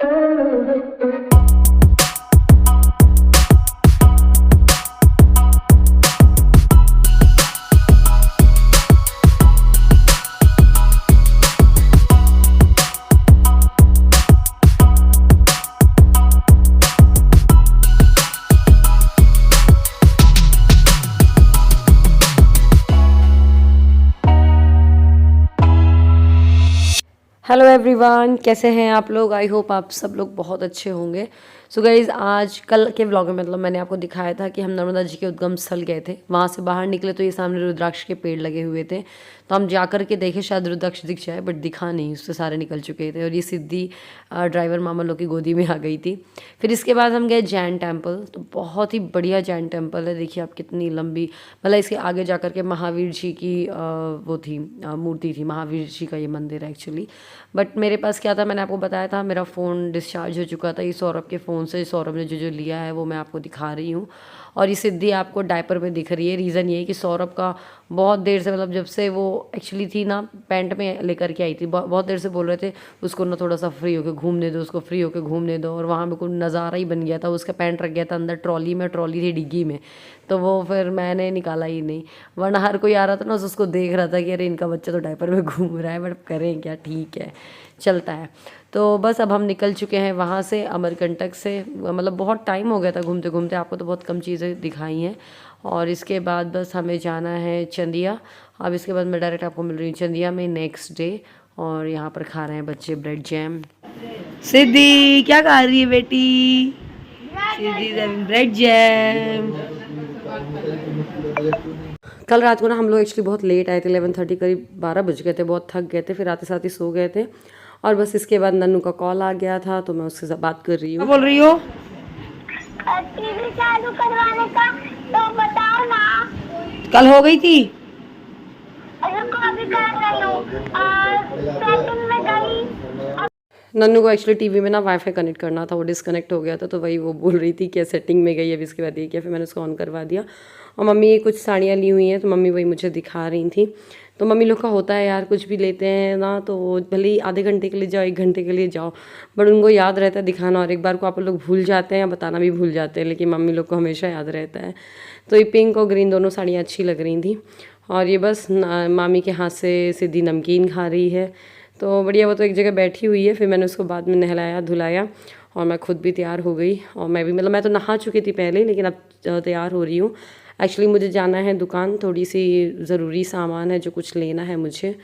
Hello everyone, कैसे हैं आप लोग। आई होप आप सब लोग बहुत अच्छे होंगे। सो गाइज़, आज कल के व्लॉग में मतलब मैंने आपको दिखाया था कि हम नर्मदा जी के उद्गम स्थल गए थे। वहाँ से बाहर निकले तो ये सामने रुद्राक्ष के पेड़ लगे हुए थे, तो हम जा कर के देखे शायद रुद्राक्ष दिख जाए, बट दिखा नहीं, उससे सारे निकल चुके थे और ये सिद्धि ड्राइवर मामा लोग की गोदी में आ गई थी। फिर इसके बाद हम गए जैन टेम्पल, तो बहुत ही बढ़िया जैन टेम्पल है। देखिए आप, कितनी लंबी, मतलब इसके आगे जा कर के महावीर जी की वो थी, मूर्ति थी। महावीर जी का ये मंदिर है एक्चुअली। बट मेरे पास क्या था, मैंने आपको बताया था मेरा फ़ोन डिस्चार्ज हो चुका था। ये सौरभ के फ़ोन से सौरभ ने जो जो लिया है वो मैं आपको दिखा रही हूँ। और ये सिद्धि आपको डायपर में दिख रही है। रीज़न ये है कि सौरभ का बहुत देर से, मतलब जब से वो एक्चुअली थी ना, पैंट में लेकर के आई थी, बहुत देर से बोल रहे थे उसको ना थोड़ा सा फ्री होकर घूमने दो, उसको फ्री होकर घूमने दो। और वहाँ बिल्कुल नज़ारा ही बन गया था। उसका पैंट रख गया था अंदर ट्रॉली में, ट्रॉली थी डिग्गी में, तो वो फिर मैंने निकाला ही नहीं। वरना हर कोई आ रहा था ना, उसको देख रहा था कि अरे इनका बच्चा तो डायपर में घूम रहा है, बट करें क्या, ठीक है, चलता है। तो बस अब हम निकल चुके हैं वहाँ से, अमरकंटक से। मतलब बहुत टाइम हो गया था घूमते घूमते, आपको तो बहुत कम चीज़ें दिखाई हैं। और इसके बाद बस हमें जाना है चंदिया। अब इसके बाद मैं डायरेक्ट आपको मिल रही हूँ चंदिया में नेक्स्ट डे। और यहाँ पर खा रहे हैं बच्चे ब्रेड जैम। सिद्धि क्या खा रही है बेटी? सिद्धि ब्रेड जैम। कल रात को ना हम लोग एक्चुअली बहुत लेट आए थे, 11:30 करीब 12 बज गए थे, बहुत थक गए थे, फिर आते साथ ही सो गए थे। और बस इसके बाद नन्नू का कॉल आ गया था, तो मैं उसके साथ बात कर रही हूँ। क्या बोल रही हो? टीवी चालू करवाने का तो बताओ ना। कल हो गई थी, अभी कर रही हूँ और सेटिंग में गई। नन्नू को एक्चुअली टीवी में ना वाईफाई कनेक्ट करना था, वो डिस्कनेक्ट हो गया था, तो वही वो बोल रही थी कि सेटिंग में गई। अभी इसके बाद ये किया, फिर मैंने उसको ऑन करवा दिया। और मम्मी कुछ साड़ियाँ ली हुई हैं, तो मम्मी वही मुझे दिखा रही थी। तो मम्मी लोग का होता है यार, कुछ भी लेते हैं ना तो भले ही आधे घंटे के लिए जाओ, 1 घंटे के लिए जाओ, बट उनको याद रहता है दिखाना। और एक बार को आप लोग भूल जाते हैं या बताना भी भूल जाते हैं, लेकिन मम्मी लोग को हमेशा याद रहता है। तो ये पिंक और ग्रीन दोनों साड़ियाँ अच्छी लग रही थी। और ये बस मामी के हाथ से सीधी नमकीन खा रही है, तो बढ़िया। वो तो एक जगह बैठी हुई है, फिर मैंने उसको बाद में नहलाया धुलाया और मैं खुद भी तैयार हो गई। और मैं भी, मतलब मैं तो नहा चुकी थी पहले, लेकिन अब तैयार हो रही हूँ। एक्चुअली मुझे जाना है दुकान, थोड़ी सी ज़रूरी सामान है जो कुछ लेना है मुझे,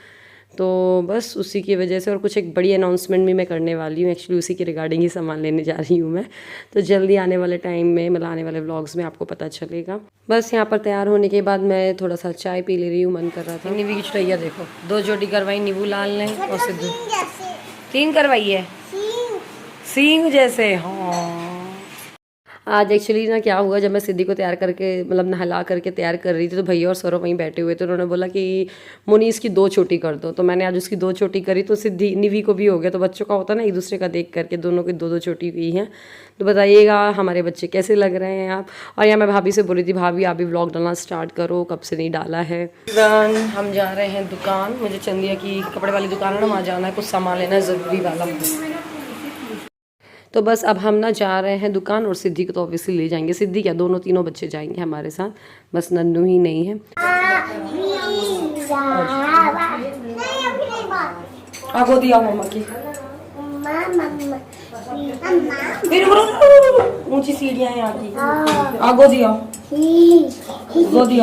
तो बस उसी की वजह से। और कुछ एक बड़ी अनाउंसमेंट भी मैं करने वाली हूँ, एक्चुअली उसी के रिगार्डिंग ही सामान लेने जा रही हूँ मैं। तो जल्दी आने वाले टाइम में, मतलब आने वाले व्लॉग्स में आपको पता चलेगा। बस यहाँ पर तैयार होने के बाद मैं थोड़ा सा चाय पी ले रही हूँ, मन कर रहा था। नीवी की चटैया देखो, 2 जोड़ी करवाई नीबू लाल ने और सिद्धू 3 करवाई है, सींग जैसे। हाँ, आज एक्चुअली ना क्या हुआ, जब मैं सिद्धि को तैयार करके, मतलब नहला करके तैयार कर रही थी, तो भैया और सौरभ वहीं बैठे हुए थे। उन्होंने बोला कि मुनी इसकी 2 चोटी कर दो, तो मैंने आज उसकी 2 चोटी करी, तो सिद्धि निवी को भी हो गया। तो बच्चों का होता है ना, एक दूसरे का देख करके दोनों की 2-2 चोटी हुई हैं। तो बताइएगा हमारे बच्चे कैसे लग रहे हैं आप। और यहाँ मैं भाभी से बोल रही थी, भाभी आप भी व्लॉग डालना स्टार्ट करो, कब से नहीं डाला है। हम जा रहे हैं दुकान, मुझे चंदिया की कपड़े वाली दुकान है ना, वहाँ जाना है, कुछ सामान लेना है ज़रूरी वाला। तो बस अब हम ना जा रहे हैं दुकान, और सिद्धि को तो ऑब्वियसली ले जाएंगे। सिद्धि क्या, दोनों तीनों बच्चे जाएंगे हमारे साथ, बस नन्नू ही नहीं है। आगो दिया मम्मा की, ऊंची सीढ़ियां हैं यहाँ की। आगो दिया, गोदी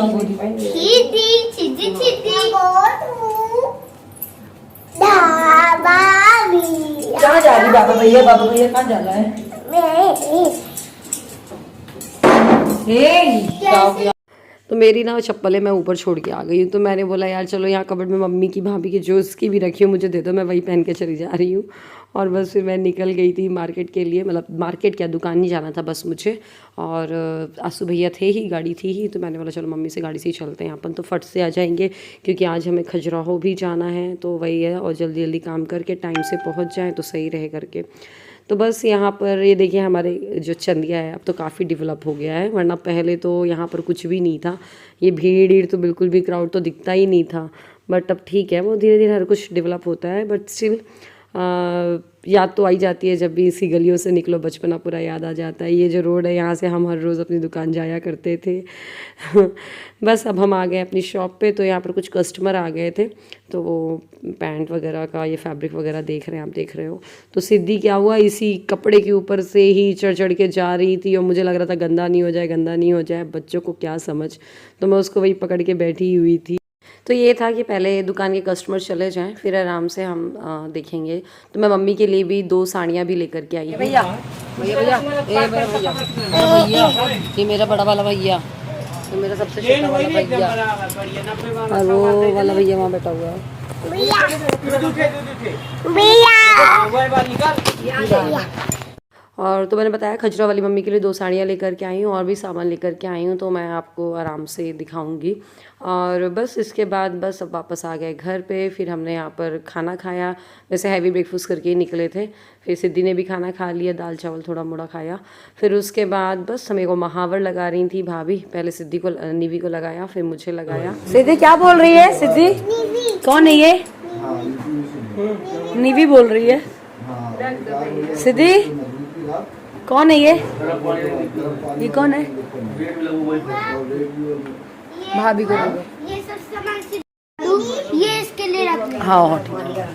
कहाँ जा रही बाबा भैया? बाबा भैया कहाँ जा रहा है? क्या हो गया? तो मेरी ना चप्पलें मैं ऊपर छोड़ के आ गई हूँ, तो मैंने बोला यार चलो यहाँ कबर्ड में मम्मी की, भाभी की, जो उसकी भी रखी हो मुझे दे दो, मैं वही पहन के चली जा रही हूँ। और बस फिर मैं निकल गई थी मार्केट के लिए, मतलब मार्केट क्या, दुकान नहीं जाना था बस मुझे। और आसू भैया थे ही, गाड़ी थी ही, तो मैंने बोला चलो मम्मी से गाड़ी से ही चलते हैं अपन, तो फट से आ जाएंगे, क्योंकि आज हमें खजुराहो भी जाना है, तो वही है। और जल्दी जल्दी काम करके टाइम से पहुँच जाएँ तो सही रहे करके। तो बस यहाँ पर ये देखिए, हमारे जो चंदिया है अब तो काफ़ी डेवलप हो गया है, वरना पहले तो यहाँ पर कुछ भी नहीं था। ये भीड़ तो बिल्कुल भी, क्राउड तो दिखता ही नहीं था। बट अब ठीक है, वो धीरे धीरे हर कुछ डेवलप होता है, बट स्टिल याद तो आई जाती है, जब भी इसी गलियों से निकलो बचपना पूरा याद आ जाता है। ये जो रोड है यहाँ से हम हर रोज़ अपनी दुकान जाया करते थे। बस अब हम आ गए अपनी शॉप पे, तो यहाँ पर कुछ कस्टमर आ गए थे, तो वो पैंट वगैरह का ये फैब्रिक वगैरह देख रहे हैं, आप देख रहे हो। तो सिद्धि क्या हुआ, इसी कपड़े के ऊपर से ही चढ़ चढ़ के जा रही थी और मुझे लग रहा था गंदा नहीं हो जाए, गंदा नहीं हो जाए, बच्चों को क्या समझ, तो मैं उसको वही पकड़ के बैठी हुई थी। तो ये था कि पहले दुकान के कस्टमर चले जाएं, फिर आराम से हम देखेंगे। तो मैं मम्मी के लिए भी 2 साड़ियाँ भी लेकर के आई। भैया भैया भैया भैया भैया, ये मेरा बड़ा वाला भैया, ये मेरा सबसे छोटा वाला भैया, और वो वाला भैया वहाँ बैठा हुआ है। और तो मैंने बताया खजरा वाली मम्मी के लिए 2 साड़ियाँ लेकर के आई हूँ, और भी सामान लेकर के आई हूँ, तो मैं आपको आराम से दिखाऊंगी। और बस इसके बाद बस अब वापस आ गए घर पे। फिर हमने यहाँ पर खाना खाया, वैसे हैवी ब्रेकफास्ट करके ही निकले थे। फिर सिद्धि ने भी खाना खा लिया, दाल चावल थोड़ा मोड़ा खाया। फिर उसके बाद बस हमें को महावर लगा रही थी भाभी, पहले सिद्धि को निवी को लगाया, फिर मुझे लगाया। सिद्धि क्या बोल रही है? सिद्धि कौन है ये? निवी बोल रही है। सिद्धि कौन है ये? ये कौन है? भाभी को ये सब सामान ये इसके लिए रख। हाँ ठीक है।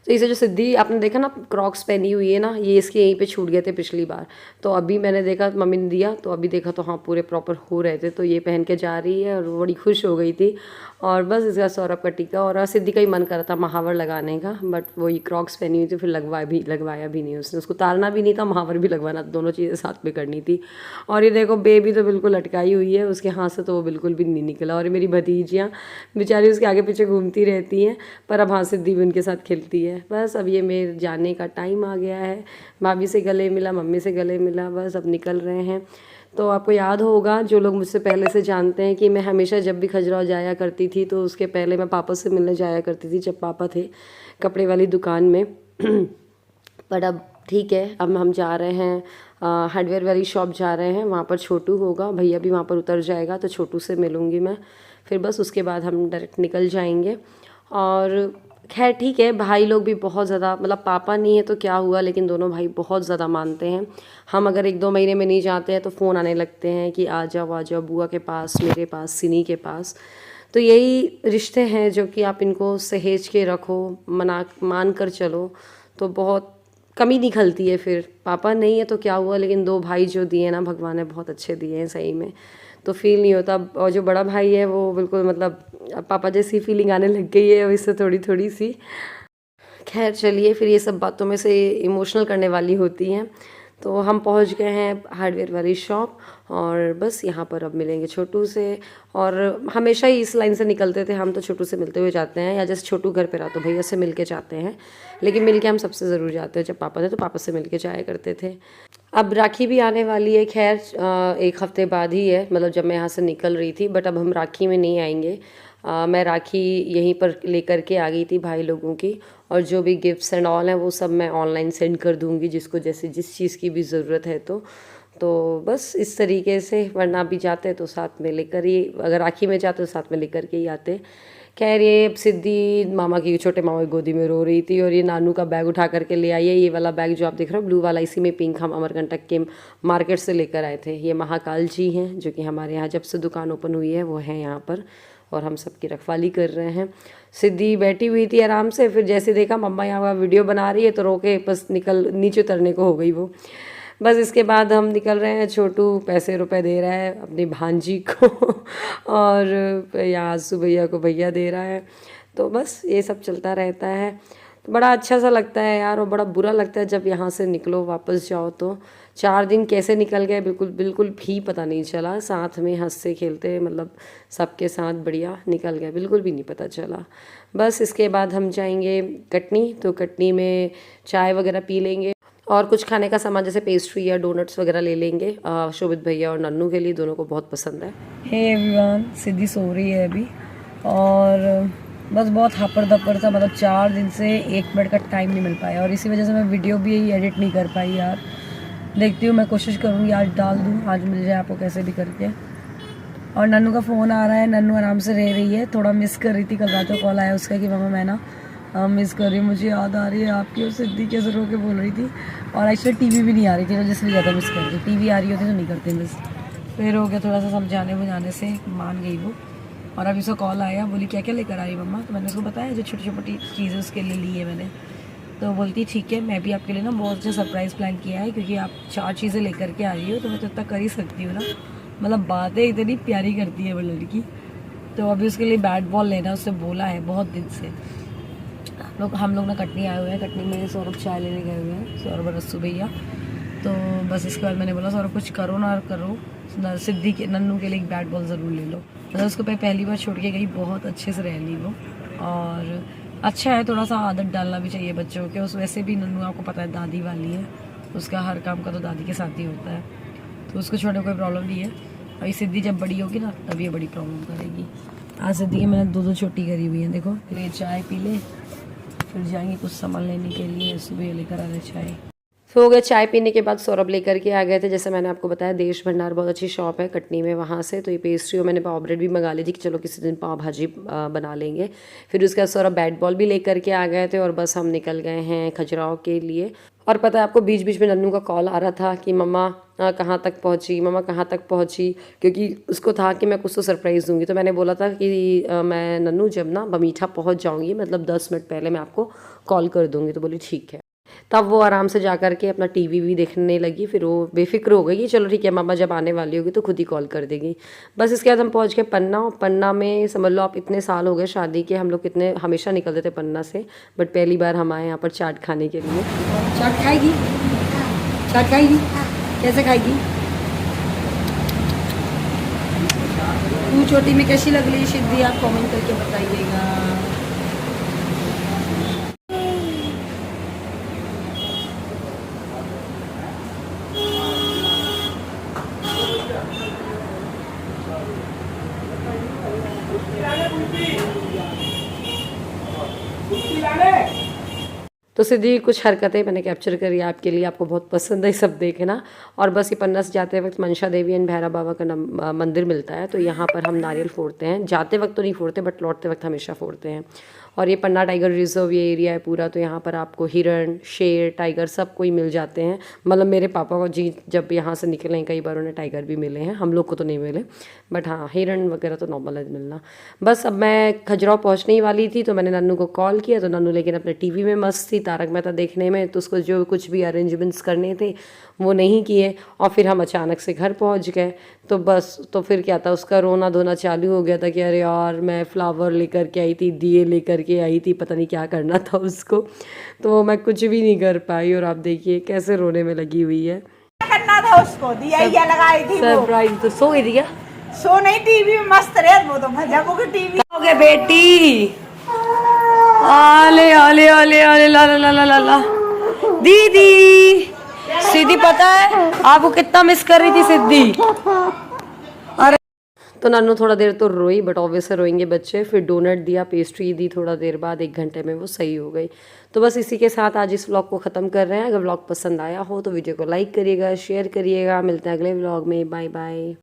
तो इसे जो सिद्धि आपने देखा ना क्रॉक्स पहनी हुई है ना, ये इसके यहीं पे छूट गए थे पिछली बार, तो अभी मैंने देखा मम्मी ने दिया, तो अभी देखा तो हाँ पूरे प्रॉपर हो रहे थे, तो ये पहन के जा रही है और बड़ी खुश हो गई थी। और बस इसका सौरभ का टीका, और सिद्धि का ही मन कर रहा था महावर लगाने का, बट वही क्रॉक्स पहनी हुई थी, फिर लगवाया भी नहीं उसने, उसको तारना भी नहीं था, महावर भी लगवाना, दोनों चीज़ें साथ में करनी थी। और ये देखो बेबी तो बिल्कुल लटकाई हुई है, उसके हाथ से तो वो बिल्कुल भी नहीं निकला। और मेरी भतीजियाँ बेचारी उसके आगे पीछे घूमती रहती हैं, पर अब हाँ सिद्धि भी उनके साथ खेलती है। बस अब ये मेरे जाने का टाइम आ गया है, भाभी से गले मिला, मम्मी से गले मिला, बस अब निकल रहे हैं। तो आपको याद होगा जो लोग मुझसे पहले से जानते हैं कि मैं हमेशा जब भी खजुराहो जाया करती थी, तो उसके पहले मैं पापा से मिलने जाया करती थी जब पापा थे कपड़े वाली दुकान में। पर अब ठीक है, अब हम जा रहे हैं हार्डवेयर वाली शॉप जा रहे हैं, वहाँ पर छोटू होगा, भैया भी वहाँ पर उतर जाएगा, तो छोटू से मिलूँगी मैं। फिर बस उसके बाद हम डायरेक्ट निकल जाएंगे। और खैर ठीक है, भाई लोग भी बहुत ज़्यादा, मतलब पापा नहीं है तो क्या हुआ, लेकिन दोनों भाई बहुत ज़्यादा मानते हैं। हम अगर 1-2 महीने में नहीं जाते हैं तो फ़ोन आने लगते हैं कि आ जाओ बुआ के पास, मेरे पास, सिनी के पास। तो यही रिश्ते हैं जो कि आप इनको सहेज के रखो, मान कर चलो, तो बहुत कमी निकलती है। फिर पापा नहीं है तो क्या हुआ, लेकिन 2 भाई जो दिए ना भगवान ने, बहुत अच्छे दिए हैं सही में, तो फील नहीं होता। और जो बड़ा भाई है वो बिल्कुल मतलब पापा जैसी फीलिंग आने लग गई है इससे थोड़ी सी। खैर चलिए, फिर ये सब बातों में से इमोशनल करने वाली होती हैं। तो हम पहुंच गए हैं हार्डवेयर वाली शॉप, और बस यहाँ पर अब मिलेंगे छोटू से। और हमेशा ही इस लाइन से निकलते थे हम, तो छोटू से मिलते हुए जाते हैं, या जैसे छोटू घर पे रहा तो भैया से मिल के जाते हैं, लेकिन मिल के हम सबसे ज़रूर जाते हैं। जब पापा थे तो पापा से मिल के जाया करते थे। अब राखी भी आने वाली है, खैर 1 हफ्ते बाद ही है, मतलब जब मैं यहाँ से निकल रही थी, बट अब हम राखी में नहीं आएंगे। मैं राखी यहीं पर लेकर के आ गई थी भाई लोगों की, और जो भी गिफ्ट्स एंड ऑल हैं वो सब मैं ऑनलाइन सेंड कर दूंगी, जिसको जैसे जिस चीज़ की भी ज़रूरत है। तो बस इस तरीके से, वरना भी जाते तो साथ में लेकर ही, अगर राखी में जाते तो साथ में लेकर के ही आते। खैर ये सिद्धि मामा की, छोटे मामा की गोदी में रो रही थी, और ये नानू का बैग उठा करके ले आई है। ये वाला बैग जो आप देख रहे हो ब्लू वाला, इसी में पिंक हम अमरकंटक के मार्केट से लेकर आए थे। ये महाकाल जी हैं जो कि हमारे यहाँ जब से दुकान ओपन हुई है वो हैं यहाँ पर, और हम सबकी रखवाली कर रहे हैं। सिद्धि बैठी हुई थी आराम से, फिर जैसे देखा मम्मा यहाँ वीडियो बना रही है तो रोके बस नीचे उतरने को हो गई वो। बस इसके बाद हम निकल रहे हैं। छोटू पैसे रुपए दे रहा है अपनी भांजी को और यहाँ आसू भैया को भैया दे रहा है, तो बस ये सब चलता रहता है। तो बड़ा अच्छा सा लगता है यार, और बड़ा बुरा लगता है जब यहाँ से निकलो वापस जाओ तो 4 दिन कैसे निकल गए बिल्कुल भी पता नहीं चला। साथ में हंसते खेलते, मतलब सबके साथ बढ़िया निकल गया, बिल्कुल भी नहीं पता चला। बस इसके बाद हम जाएंगे कटनी, तो कटनी में चाय वगैरह पी लेंगे, और कुछ खाने का सामान जैसे पेस्ट्री या डोनट्स वगैरह ले लेंगे शोभित भैया और नन्नू के लिए, दोनों को बहुत पसंद है। हे एवरीवन, सिद्धि सो रही है अभी, और बस बहुत हापड़ दपड़ था, मतलब 4 दिन से 1 मिनट का टाइम नहीं मिल पाया, और इसी वजह से मैं वीडियो भी एडिट नहीं कर पाई यार। देखती हूँ, मैं कोशिश करूँगी आज डाल दूँ, आज मिल जाए आपको कैसे भी करके। और नन्नू का फ़ोन आ रहा है, नन्नू आराम से रह रही है, थोड़ा मिस कर रही थी, कल रात को कॉल आया उसका कि मामा मैं ना मिस कर रही हूँ, मुझे याद आ रही है आपकी। और सिद्धि कैसे रो के बोल रही थी। और एक्चुअली टीवी भी नहीं आ रही थी, तो जिसलिए ज़्यादा मिस कर रही थी। टीवी आ रही होती तो नहीं करते मिस। फिर हो गया थोड़ा सा समझाने बुझाने से मान गई वो। और अभी उसका कॉल आया, बोली क्या क्या लेकर आई मम्मा। तो मैंने उसको बताया जो छोटी छोटी चीज़ें उसके लिए ली है मैंने। तो बोलती ठीक है, मैं भी आपके लिए ना बहुत अच्छा सरप्राइज़ प्लान किया है, क्योंकि आप 4 चीज़ें लेकर के आ रही हो, तो मैं तो इतना कर ही सकती हूँ ना। मतलब बातें इतनी प्यारी करती है वो लड़की। तो अभी उसके लिए बैट बॉल लेना उससे बोला है बहुत दिन से। हम लोग ना कटनी आए हुए हैं। कटनी में सौरभ चाय लेने गए हुए हैं, सौरभ और रस्सू भैया। तो बस इसके बाद मैंने बोला सौरभ कुछ करो ना करो, सिद्धि के नन्नू के लिए एक बैट बॉल ज़रूर ले लो। मतलब उसको पहली बार छोड़ के गई, बहुत अच्छे से रह ली वो। और अच्छा है, थोड़ा सा आदत डालना भी चाहिए बच्चों के। उस वैसे भी नन्नू आपको पता है दादी वाली है, उसका हर काम का तो दादी के साथ ही होता है, तो उसको छोड़ने कोई प्रॉब्लम नहीं है। अभी सिद्धि जब बड़ी होगी ना तब ये बड़ी प्रॉब्लम करेगी। आज सिद्धि की मैंने 2-2 छोटी करी हुई है, देखो। ले चाय पी ले, फिर जाएंगे कुछ सामान लेने के लिए, सुबह लेकर आ रहे चाय। तो हो गया चाय पीने के बाद सौरभ लेकर के आ गए थे। जैसे मैंने आपको बताया देश भंडार बहुत अच्छी शॉप है कटनी में, वहाँ से। तो ये पेस्ट्री और मैंने पाव ब्रेड भी मंगा ली थी कि चलो किसी दिन पाव भाजी बना लेंगे। फिर उसके बाद सौरभ बैट बॉल भी लेकर के आ गए थे और बस हम निकल गए हैं खजुराहो के लिए। और पता है आपको बीच बीच में नन्नू का कॉल आ रहा था कि मम्मा कहाँ तक पहुँची, मम्मा कहाँ तक पहुँची, क्योंकि उसको था कि मैं कुछ तो सरप्राइज़ दूंगी। तो मैंने बोला था कि मैं नन्नू जब ना बमीठा पहुँच जाऊँगी, मतलब 10 मिनट पहले मैं आपको कॉल कर दूँगी। तो बोली ठीक है। तब वो आराम से जा कर के अपना टीवी भी देखने लगी। फिर वो बेफिक्र हो गई कि चलो ठीक है, मम्मा जब आने वाली होगी तो खुद ही कॉल कर देगी। बस इसके बाद हम पहुंच गए पन्ना। और पन्ना में समझ लो आप इतने साल हो गए शादी के, हम लोग कितने हमेशा निकलते थे पन्ना से, बट पहली बार हम आए यहाँ पर चाट खाने के लिए। चाट खाएगी? चाट खाएगी? कैसे खाएगी? तू छोटी में कैसी लग रही सिद्धि, आप कमेंट करके बताइएगा। तो सिद्धि कुछ हरकतें मैंने कैप्चर करी आपके लिए, आपको बहुत पसंद है सब देखना। और बस ये पन्ना से जाते वक्त मनसा देवी एंड भैरव बाबा का मंदिर मिलता है, तो यहाँ पर हम नारियल फोड़ते हैं। जाते वक्त तो नहीं फोड़ते, बट लौटते वक्त हमेशा फोड़ते हैं। और ये पन्ना टाइगर रिजर्व ये एरिया है पूरा, तो यहाँ पर आपको हिरण, शेर, टाइगर सब कोई मिल जाते हैं। मतलब मेरे पापा को जी जब यहाँ से निकले हैं कई बार उन्हें टाइगर भी मिले हैं, हम लोग को तो नहीं मिले, बट हाँ हिरण वगैरह तो नॉर्मल है मिलना। बस अब मैं खजुराहो पहुँचने ही वाली थी, तो मैंने नन्नू को कॉल किया। तो नन्नू लेकिन अपने टीवी में मस्त थी, तारक मेहता देखने में, तो उसको जो कुछ भी अरेंजमेंट्स करने थे वो नहीं किए। और फिर हम अचानक से घर पहुंच गए। तो बस तो फिर क्या था, उसका रोना धोना चालू हो गया था कि अरे यार मैं फ्लावर लेकर के आई थी, दिए लेकर के आई थी, पता नहीं क्या करना था उसको, तो मैं कुछ भी नहीं कर पाई। और आप देखिए कैसे रोने में लगी हुई है। करना था उसको, दिया ही लगाई थी वो। सरप्राइज तो सो गई थी क्या? सो नहीं, टीवी में मस्त रहे वो तो, भजकों की टीवी हो गए बेटी, आले आले आले आले ला ला ला ला ला ला। दीदी सिद्धि पता है आपको कितना मिस कर रही थी सिद्धि। अरे तो नन्नू थोड़ा देर तो रोई, बट ऑब्वियसली रोएंगे बच्चे। फिर डोनट दिया, पेस्ट्री दी, थोड़ा देर बाद 1 घंटे में वो सही हो गई। तो बस इसी के साथ आज इस व्लॉग को ख़त्म कर रहे हैं। अगर व्लॉग पसंद आया हो तो वीडियो को लाइक करिएगा, शेयर करिएगा। मिलते हैं अगले व्लॉग में, बाय बाय।